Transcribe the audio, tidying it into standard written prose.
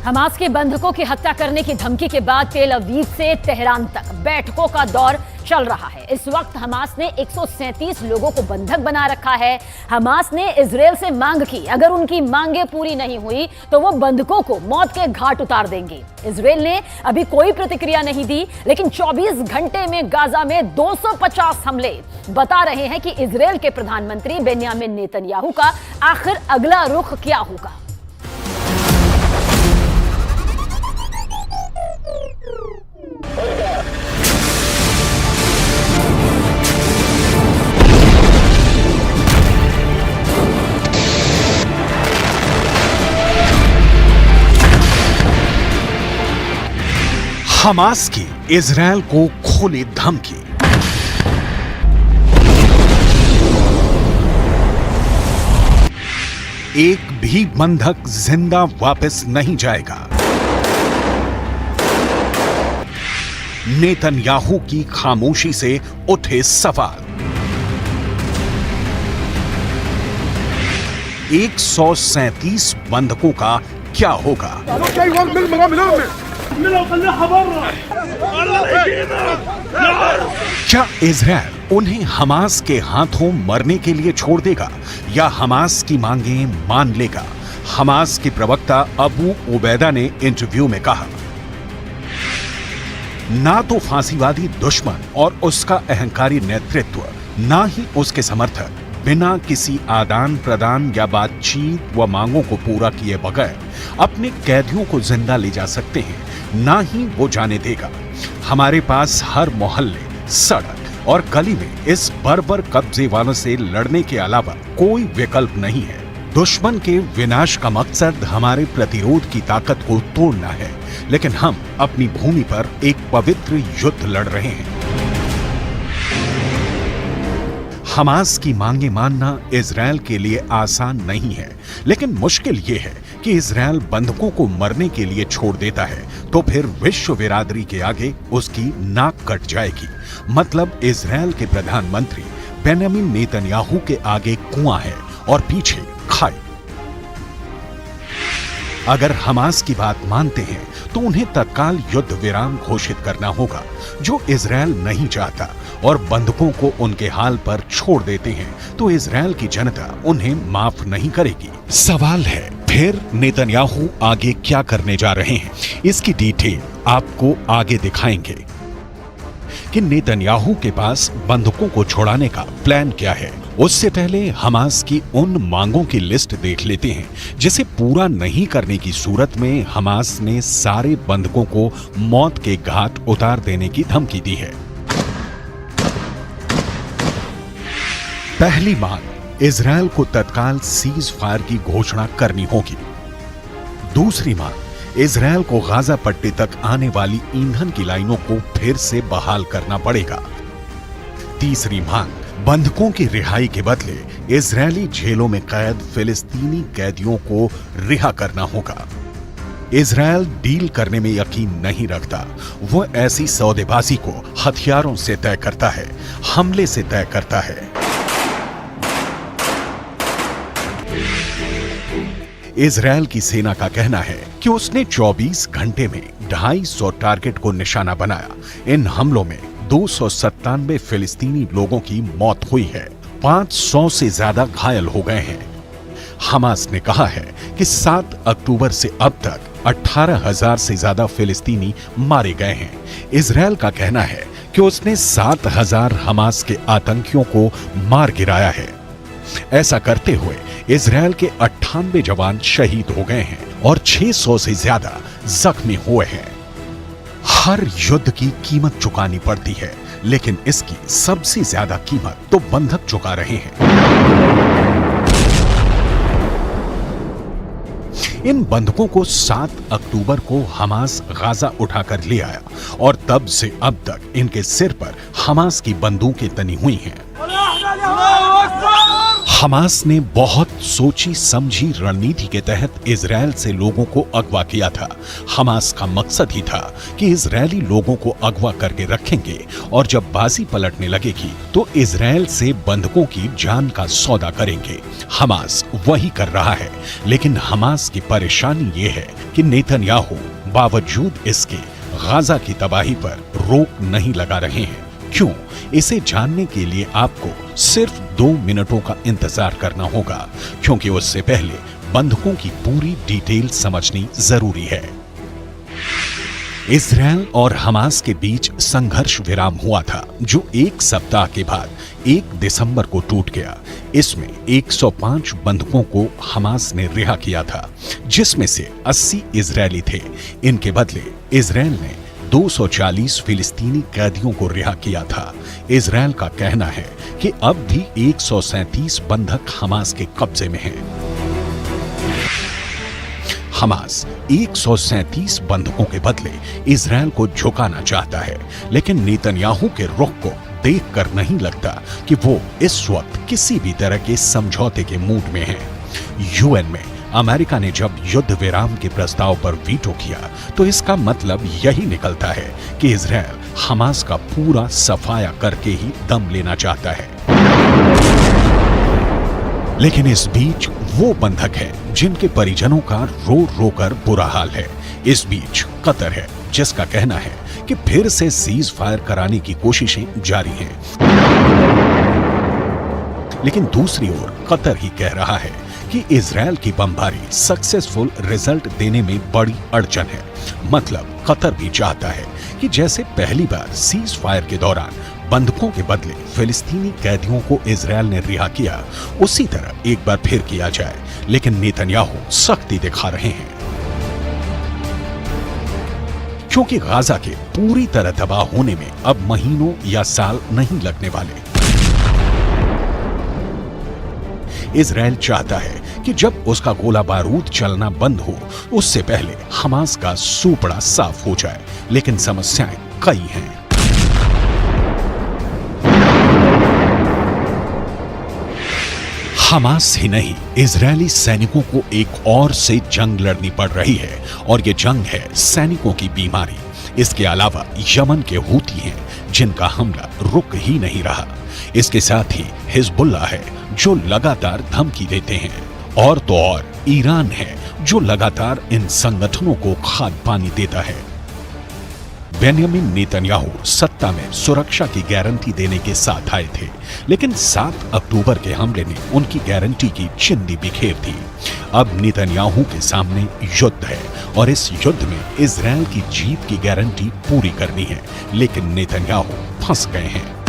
Hamas के बंधकों की हत्या करने की धमकी के बाद तेल अवीव से तेहरान तक बैठकों का दौर चल रहा है। इस वक्त हमास ने 137 लोगों को बंधक बना रखा है। हमास ने इजरायल से मांग की, अगर उनकी मांगें पूरी नहीं हुई तो वो बंधकों को मौत के घाट उतार देंगे। इजरायल ने अभी कोई प्रतिक्रिया नहीं दी, लेकिन 24 घंटे में गाजा में 250 हमले बता रहे हैं कि इजरायल के प्रधानमंत्री बेन्यामिन नेतन्याहू का आखिर अगला रुख क्या होगा। हमास की इजरायल को खुली धमकी। एक भी बंधक जिंदा वापस नहीं जाएगा। नेतन्याहू की खामोशी से उठे सवाल। 137 बंधकों का क्या होगा? क्या इजरायल उन्हें हमास के हाथों मरने के लिए छोड़ देगा या हमास की मांगें मान लेगा? हमास के प्रवक्ता अबू उबैदा ने इंटरव्यू में कहा, ना तो फांसीवादी दुश्मन और उसका अहंकारी नेतृत्व, ना ही उसके समर्थक बिना किसी आदान प्रदान या बातचीत व मांगों को पूरा किए बगैर अपने कैदियों को जिंदा ले जा सकते हैं, ना ही वो जाने देगा। हमारे पास हर मोहल्ले, सड़क और गली में इस बर्बर कब्जे वालों से लड़ने के अलावा कोई विकल्प नहीं है। दुश्मन के विनाश का मकसद हमारे प्रतिरोध की ताकत को तोड़ना है, लेकिन हम अपनी भूमि पर एक पवित्र युद्ध लड़ रहे हैं। हमास की मांगे मानना इजरायल के लिए आसान नहीं है, लेकिन मुश्किल यह है कि इजरायल बंधकों को मरने के लिए छोड़ देता है तो फिर विश्व बिरादरी के आगे उसकी नाक कट जाएगी। मतलब इजरायल के प्रधानमंत्री बेन्यामिन नेतन्याहू के आगे कुआं है और पीछे खाई। अगर हमास की बात मानते हैं तो उन्हें तत्काल युद्ध विराम घोषित करना होगा, जो इजरायल नहीं चाहता, और बंधकों को उनके हाल पर छोड़ देते हैं तो इजरायल की जनता उन्हें माफ नहीं करेगी। सवाल है, फिर नेतन्याहू आगे क्या करने जा रहे हैं? इसकी डिटेल आपको आगे दिखाएंगे कि नेतन्याहू के पास बंधकों को छुड़ाने का प्लान क्या है। उससे पहले हमास की उन मांगों की लिस्ट देख लेते हैं जिसे पूरा नहीं करने की सूरत में हमास ने सारे बंधकों को मौत के घाट उतार देने की धमकी दी है। पहली मांग, इजरायल को तत्काल सीज फायर की घोषणा करनी होगी। दूसरी मांग, इजरायल को गाजा पट्टी तक आने वाली ईंधन की लाइनों को फिर से बहाल करना पड़ेगा। तीसरी मांग, बंधकों की रिहाई के बदले इजरायली जेलों में कैद फिलिस्तीनी कैदियों को रिहा करना होगा। इजरायल डील करने में यकीन नहीं रखता, वो ऐसी सौदेबाजी को हथियारों से तय करता है, हमले से तय करता है। इजरायल की सेना का कहना है कि उसने 24 घंटे में 250 टारगेट को निशाना बनाया। इन हमलों में 297 फिलिस्तीनी लोगों की मौत हुई है, 500 से ज्यादा घायल हो गए हैं। हमास ने कहा है कि 7 अक्टूबर से अब तक 18,000 से ज्यादा फिलिस्तीनी मारे गए हैं। इजरायल का कहना है कि उसने 7,000 हमास के आतंकियों को मार गिराया है। ऐसा करते हुए इजरायल के 98 जवान शहीद हो गए हैं और 600 से ज्यादा जख्मी हुए हैं। हर युद्ध की कीमत चुकानी पड़ती है, लेकिन इसकी सबसे ज्यादा कीमत तो बंधक चुका रहे हैं। इन बंधकों को 7 अक्टूबर को हमास गाजा उठाकर ले आया और तब से अब तक इनके सिर पर हमास की बंदूकें तनी हुई हैं। हमास ने बहुत सोची समझी रणनीति के तहत इजरायल से लोगों को अगवा किया था। हमास का मकसद ही था कि इजरायली लोगों को अगवा करके रखेंगे और जब बाजी पलटने लगेगी तो इजरायल से बंधकों की जान का सौदा करेंगे। हमास वही कर रहा है, लेकिन हमास की परेशानी ये है कि नेतन्याहू बावजूद इसके गाजा की तबाही पर रोक नहीं लगा रहे हैं। क्यों? इसे जानने के लिए आपको सिर्फ 2 मिनटों का इंतजार करना होगा, क्योंकि उससे पहले बंधकों की पूरी डिटेल समझनी जरूरी है। इजरायल और हमास के बीच संघर्ष विराम हुआ था, जो 1 सप्ताह के बाद 1 दिसंबर को टूट गया। इसमें 105 बंधकों को हमास ने रिहा किया था, जिसमें से 80 इजरायली थे। इनके बदले इजरायल ने 240 फिलिस्तीनी कैदियों को रिहा किया था। इजरायल का कहना है कि अब भी 137 बंधक हमास के कब्जे में हैं। हमास 137 बंधकों के बदले इजरायल को झुकाना चाहता है, लेकिन नेतन्याहू के रुख को देखकर नहीं लगता कि वो इस वक्त किसी भी तरह के समझौते के मूड में है। यूएन में अमेरिका ने जब युद्ध विराम के प्रस्ताव पर वीटो किया तो इसका मतलब यही निकलता है कि इजरायल हमास का पूरा सफाया करके ही दम लेना चाहता है। लेकिन इस बीच वो बंधक है जिनके परिजनों का रो रो कर बुरा हाल है। इस बीच कतर है, जिसका कहना है कि फिर से सीज फायर कराने की कोशिशें जारी हैं। लेकिन दूसरी ओर कतर ही कह रहा है कि इजरायल की बमबारी सक्सेसफुल रिजल्ट देने में बड़ी अड़चन है। मतलब कतर भी चाहता है कि जैसे पहली बार सीज फायर के दौरान बंधकों के बदले फिलिस्तीनी कैदियों को इजरायल ने रिहा किया, उसी तरह एक बार फिर किया जाए। लेकिन नेतन्याहू सख्ती दिखा रहे हैं, क्योंकि गाजा के पूरी तरह तबाह होने में अब महीनों या साल नहीं लगने वाले। इजरायल चाहता है कि जब उसका गोला बारूद चलना बंद हो, उससे पहले हमास का सूपड़ा साफ हो जाए। लेकिन समस्याएं कई हैं। हमास ही नहीं, इजरायली सैनिकों को एक और से जंग लड़नी पड़ रही है, और ये जंग है सैनिकों की बीमारी। इसके अलावा यमन के हूती हैं, जिनका हमला रुक ही नहीं रहा। इसके साथ ही हिजबुल्लाह है, जो लगातार धमकी देते हैं, और तो और ईरान है, जो लगातार इन संगठनों को खाद पानी देता है। बेंयामिन नेतन्याहू सत्ता में सुरक्षा की गारंटी देने के साथ आए थे, लेकिन 7 अक्टूबर के हमले ने उनकी गारंटी की चिंदी बिखेर दी। अब नेतन्याहू के सामने युद्ध है, और इस युद्ध में इजरायल की जीत की गारंटी पूरी करनी है। लेकिन नेतन्याहू फंस गए हैं।